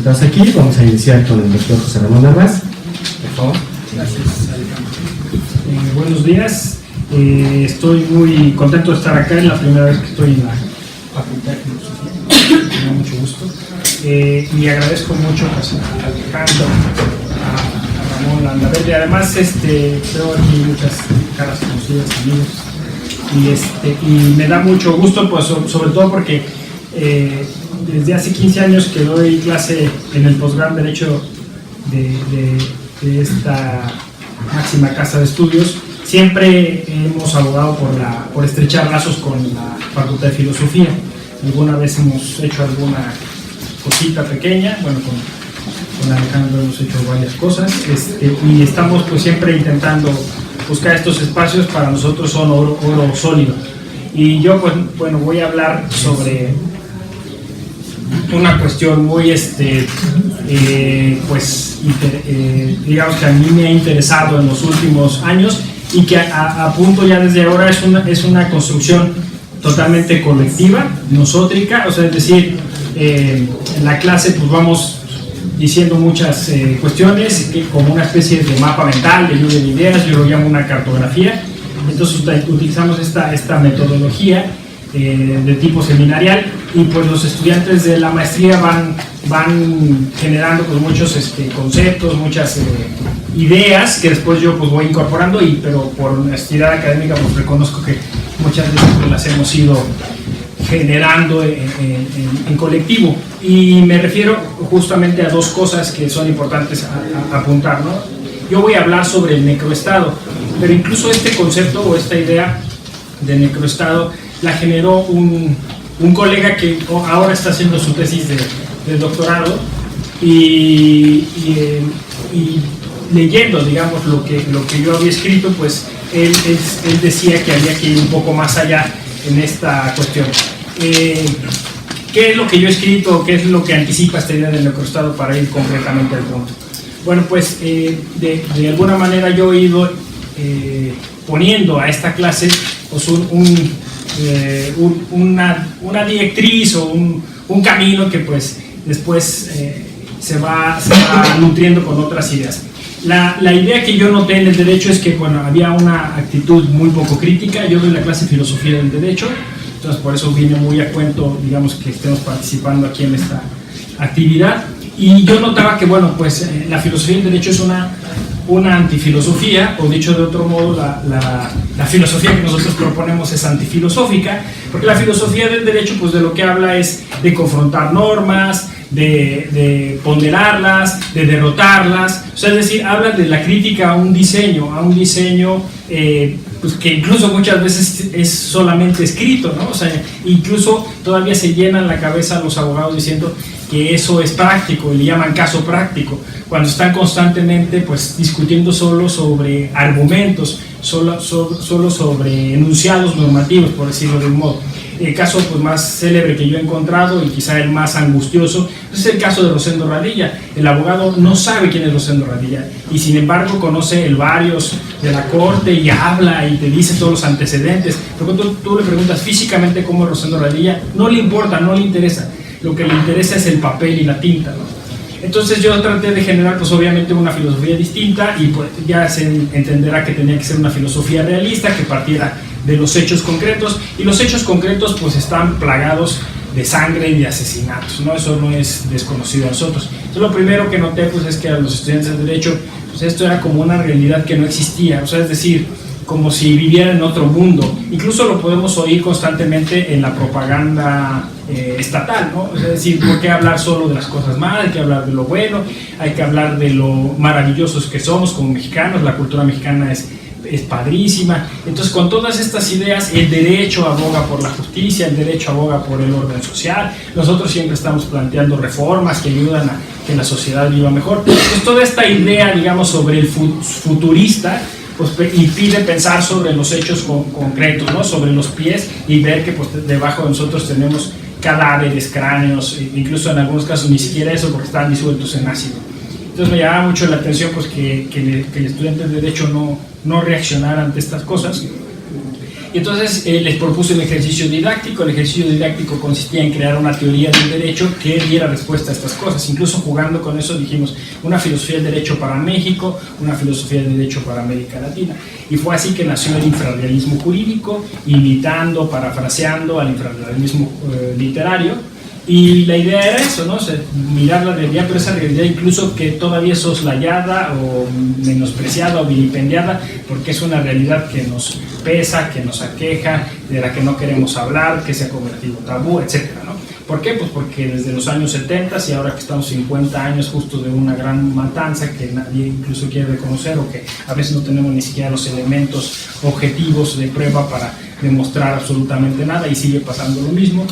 sentados aquí. Vamos a iniciar con el doctor José Ramón Armas, por favor. Gracias, Alejandro. Buenos días. Estoy muy contento de estar acá, es la primera vez que estoy en la Facultad de Filosofía, me da mucho gusto. Y agradezco mucho pues, a Alejandro, a Ramón Landaverde. Además, veo aquí muchas caras conocidas, amigos. Y me da mucho gusto, pues, sobre todo porque desde hace 15 años que doy clase en el posgrado en Derecho de esta máxima casa de estudios. Siempre hemos abogado por estrechar lazos con la Facultad de Filosofía. Alguna vez hemos hecho alguna cosita pequeña, bueno, con Alejandro hemos hecho varias cosas, y estamos pues siempre intentando buscar estos espacios. Para nosotros son oro sólido. Y yo pues bueno, voy a hablar sobre una cuestión muy digamos que a mí me ha interesado en los últimos años y que apunto ya desde ahora es una construcción totalmente colectiva, nosótrica, o sea, es decir, en la clase pues vamos diciendo muchas cuestiones como una especie de mapa mental, de lluvia de ideas, yo lo llamo una cartografía. Entonces utilizamos esta metodología de tipo seminarial, y pues los estudiantes de la maestría van generando pues muchos conceptos, muchas ideas que después yo pues voy incorporando, pero por honestidad académica pues reconozco que muchas veces pues, las hemos ido generando en colectivo. Y me refiero justamente a dos cosas que son importantes a apuntar, ¿no? Yo voy a hablar sobre el necroestado, pero incluso este concepto o esta idea de necroestado la generó un colega que ahora está haciendo su tesis de doctorado, y leyendo, digamos, lo que yo había escrito, pues él decía que había que ir un poco más allá en esta cuestión. ¿Qué es lo que yo he escrito? ¿Qué es lo que anticipa esta idea del necroestado para ir concretamente al punto? Bueno, pues de alguna manera yo he ido poniendo a esta clase pues una directriz o un camino que pues después se va nutriendo con otras ideas. La idea que yo noté en el derecho es que bueno, había una actitud muy poco crítica. Yo doy la clase de filosofía del derecho, entonces por eso vine muy a cuento, digamos, que estemos participando aquí en esta actividad. Y yo notaba que bueno, pues la filosofía del derecho es una antifilosofía, o dicho de otro modo, la filosofía que nosotros proponemos es antifilosófica, porque la filosofía del derecho pues de lo que habla es de confrontar normas, de ponderarlas, de derrotarlas, o sea, es decir, habla de la crítica a un diseño pues que incluso muchas veces es solamente escrito, ¿no? O sea, incluso todavía se llenan la cabeza los abogados diciendo que eso es práctico, y le llaman caso práctico, cuando están constantemente pues discutiendo solo sobre argumentos, solo sobre enunciados normativos, por decirlo de un modo. El caso pues, más célebre que yo he encontrado, y quizá el más angustioso, es el caso de Rosendo Radilla. El abogado no sabe quién es Rosendo Radilla, y sin embargo conoce el varios de la corte y habla y te dice todos los antecedentes, pero cuando tú le preguntas físicamente cómo es Rosendo Radilla, no le importa, no le interesa. Lo que le interesa es el papel y la tinta, ¿no? Entonces yo traté de generar pues obviamente una filosofía distinta, y pues ya se entenderá que tenía que ser una filosofía realista que partiera de los hechos concretos, y los hechos concretos pues están plagados de sangre y de asesinatos, ¿no? Eso no es desconocido a nosotros. Entonces lo primero que noté pues es que a los estudiantes de derecho pues esto era como una realidad que no existía, o sea, es decir, como si vivieran en otro mundo. Incluso lo podemos oír constantemente en la propaganda estatal, ¿no? Es decir, ¿por qué hablar solo de las cosas malas? Hay que hablar de lo bueno, hay que hablar de lo maravillosos que somos como mexicanos, la cultura mexicana es padrísima. Entonces, con todas estas ideas, el derecho aboga por la justicia, el derecho aboga por el orden social. Nosotros siempre estamos planteando reformas que ayudan a que la sociedad viva mejor. Pues toda esta idea, digamos, sobre el futurista, pues impide pensar sobre los hechos concretos, ¿no? Sobre los pies, y ver que pues, debajo de nosotros tenemos cadáveres, cráneos, incluso en algunos casos ni siquiera eso, porque están disueltos en ácido. Entonces me llamaba mucho la atención pues, que el estudiante de derecho no reaccionara ante estas cosas. Y entonces les propuse un ejercicio didáctico. El ejercicio didáctico consistía en crear una teoría del derecho que diera respuesta a estas cosas. Incluso jugando con eso dijimos una filosofía del derecho para México, una filosofía del derecho para América Latina. Y fue así que nació el infrarrealismo jurídico, imitando, parafraseando al infrarrealismo literario. Y la idea era eso, ¿no? O sea, mirar la realidad, pero esa realidad incluso que todavía es soslayada o menospreciada o vilipendiada, porque es una realidad que nos pesa, que nos aqueja, de la que no queremos hablar, que se ha convertido en tabú, etcétera, ¿no? ¿Por qué? Pues porque desde los años 70 y ahora que estamos 50 años justo de una gran matanza que nadie incluso quiere reconocer, o que a veces no tenemos ni siquiera los elementos objetivos de prueba para demostrar absolutamente nada, y sigue pasando lo mismo.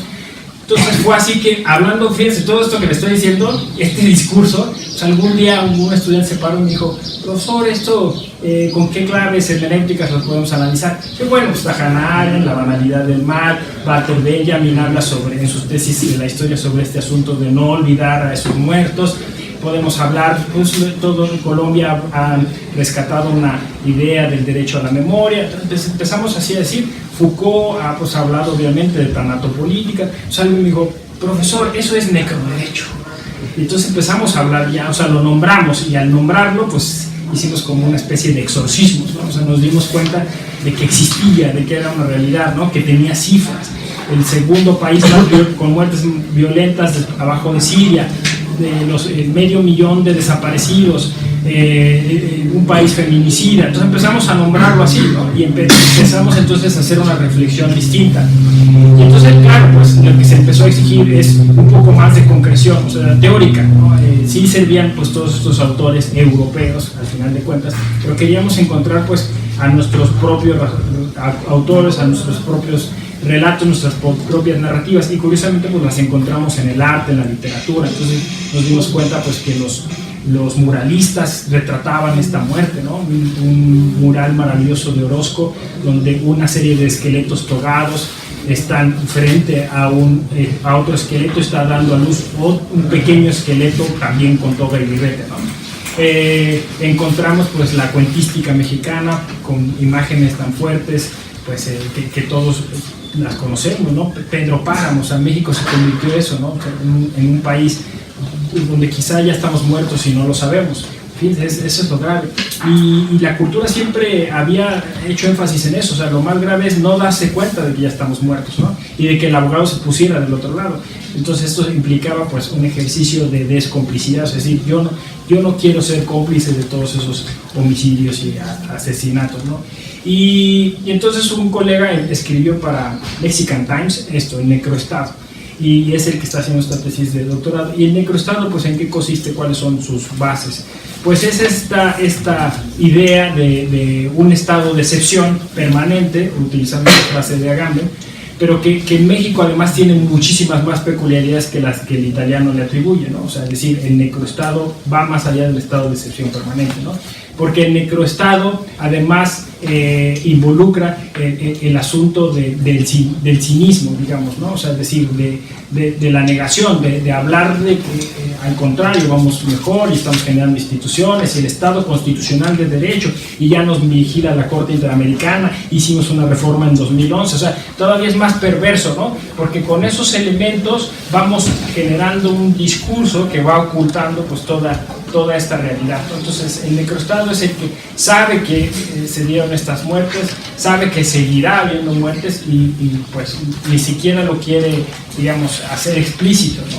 Entonces fue así que, hablando, fíjense, todo esto que le estoy diciendo, este discurso, pues algún día un estudiante se paró y me dijo, profesor, esto, ¿con qué claves hermenéuticas lo podemos analizar? Que bueno, pues Hannah Arendt, La banalidad del mal, Walter Benjamin habla sobre, en sus tesis de la historia, sobre este asunto de no olvidar a esos muertos. Podemos hablar, pues todo en Colombia han rescatado una idea del derecho a la memoria. Entonces empezamos así a decir, Foucault ha pues hablado obviamente de tanatopolítica. O sea, alguien me dijo, profesor, eso es necroderecho. Y entonces empezamos a hablar ya, o sea, lo nombramos, y al nombrarlo pues hicimos como una especie de exorcismo, ¿no? O sea, nos dimos cuenta de que existía, de que era una realidad, ¿no? Que tenía cifras. El segundo país más con muertes violentas abajo de Siria, de los medio millón de desaparecidos, un país feminicida. Entonces empezamos a nombrarlo así, ¿no? Y empezamos entonces a hacer una reflexión distinta. Y entonces, claro, pues lo que se empezó a exigir es un poco más de concreción, o sea, teórica, ¿no? Sí servían pues todos estos autores europeos, al final de cuentas, pero queríamos encontrar pues a nuestros propios autores, a nuestros propios relatos, nuestras propias narrativas, y curiosamente pues las encontramos en el arte, en la literatura. Entonces nos dimos cuenta pues que los muralistas retrataban esta muerte, ¿no? Un mural maravilloso de Orozco, donde una serie de esqueletos togados están frente a otro esqueleto, está dando a luz un pequeño esqueleto también con toga y birrete, ¿no? Encontramos pues la cuentística mexicana con imágenes tan fuertes, pues que todos las conocemos, ¿no? Pedro Páramo, o sea, México se convirtió eso, ¿no? En un país donde quizá ya estamos muertos y no lo sabemos. Fíjense, eso es lo grave. Y la cultura siempre había hecho énfasis en eso, o sea, lo más grave es no darse cuenta de que ya estamos muertos, ¿no? Y de que el abogado se pusiera del otro lado. Entonces esto implicaba pues un ejercicio de descomplicidad, es decir, yo no quiero ser cómplice de todos esos homicidios y asesinatos, ¿no? Y entonces un colega escribió para Mexican Times esto, el necroestado, y es el que está haciendo esta tesis de doctorado. Y el necroestado, pues, ¿en qué consiste? ¿Cuáles son sus bases? Pues es esta idea de un estado de excepción permanente, utilizando la frase de Agamben, pero que en México además tiene muchísimas más peculiaridades que las que el italiano le atribuye, ¿no? O sea, es decir, el necroestado va más allá del estado de excepción permanente, ¿no? Porque el necroestado además involucra el asunto del cinismo, digamos, ¿no? O sea, es decir, de la negación, de hablar de que al contrario vamos mejor y estamos generando instituciones y el Estado constitucional de derecho, y ya nos vigila la Corte Interamericana, hicimos una reforma en 2011, o sea, todavía es más perverso, ¿no? Porque con esos elementos vamos generando un discurso que va ocultando pues toda esta realidad. Entonces el necroestado es el que sabe que se dieron estas muertes, sabe que seguirá habiendo muertes y pues ni siquiera lo quiere, digamos, hacer explícito, ¿no?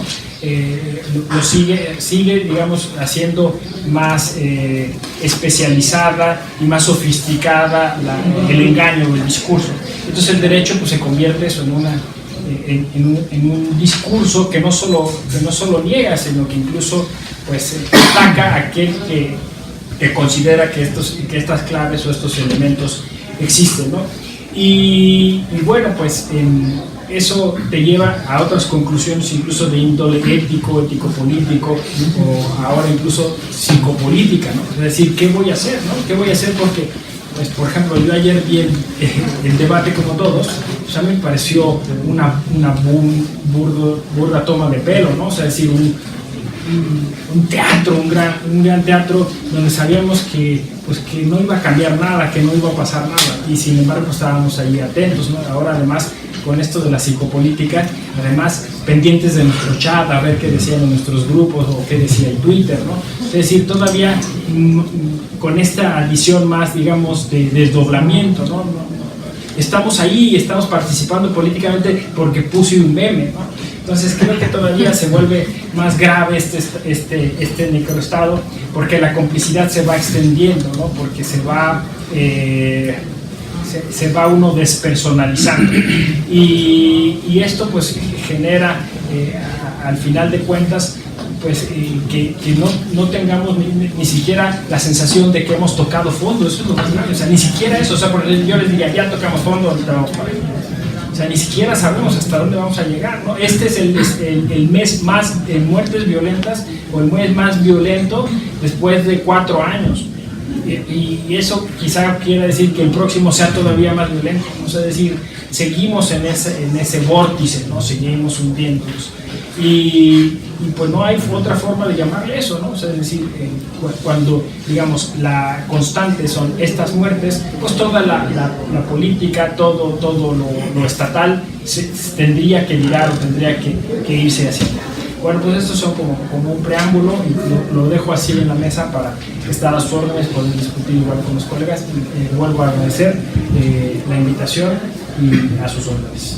Lo sigue, digamos, haciendo más especializada y más sofisticada el engaño o el discurso. Entonces el derecho pues se convierte eso en un discurso que no solo niega, sino que incluso pues ataca a aquel que considera que estas claves o estos elementos existen, ¿no? Y bueno, pues eso te lleva a otras conclusiones, incluso de índole ético, ético-político, o ahora incluso psicopolítica, ¿no? Es decir, ¿qué voy a hacer, no? ¿Qué voy a hacer? Porque, pues, por ejemplo, yo ayer vi el debate como todos, pues a mí me pareció una burda toma de pelo, ¿no? O sea, es decir, un teatro, un gran teatro donde sabíamos que no iba a cambiar nada, que no iba a pasar nada, y sin embargo pues, estábamos ahí atentos, ¿no? Ahora además con esto de la psicopolítica, además pendientes de nuestro chat, a ver qué decían en nuestros grupos o qué decía el Twitter, ¿no? Es decir, todavía con esta visión más, digamos, de desdoblamiento, ¿no? Estamos ahí y estamos participando políticamente porque puse un meme, ¿no? Entonces creo que todavía se vuelve más grave este microestado, porque la complicidad se va extendiendo, ¿no? Porque se va uno despersonalizando, y esto pues genera al final de cuentas pues que no tengamos ni siquiera la sensación de que hemos tocado fondo. Eso es lo más grave, o sea, ni siquiera eso, o sea, porque yo les diría, ya tocamos fondo, ahorita vamos para ahí. O sea, ni siquiera sabemos hasta dónde vamos a llegar, ¿no? Este es el mes más de muertes violentas, o el mes más violento después de 4 años. Y eso quizá quiera decir que el próximo sea todavía más violento, ¿no? O sea, es decir, seguimos en ese vórtice, ¿no? Seguimos hundiéndonos. Y pues no hay otra forma de llamarle eso, ¿no? O sea, es decir, cuando, digamos, la constante son estas muertes, pues toda la política, todo lo estatal tendría que virar o tendría que irse hacia allá. Bueno, pues estos son como un preámbulo, y lo dejo así en la mesa para estar a sus órdenes, poder discutir igual con los colegas. Vuelvo a agradecer la invitación y a sus órdenes.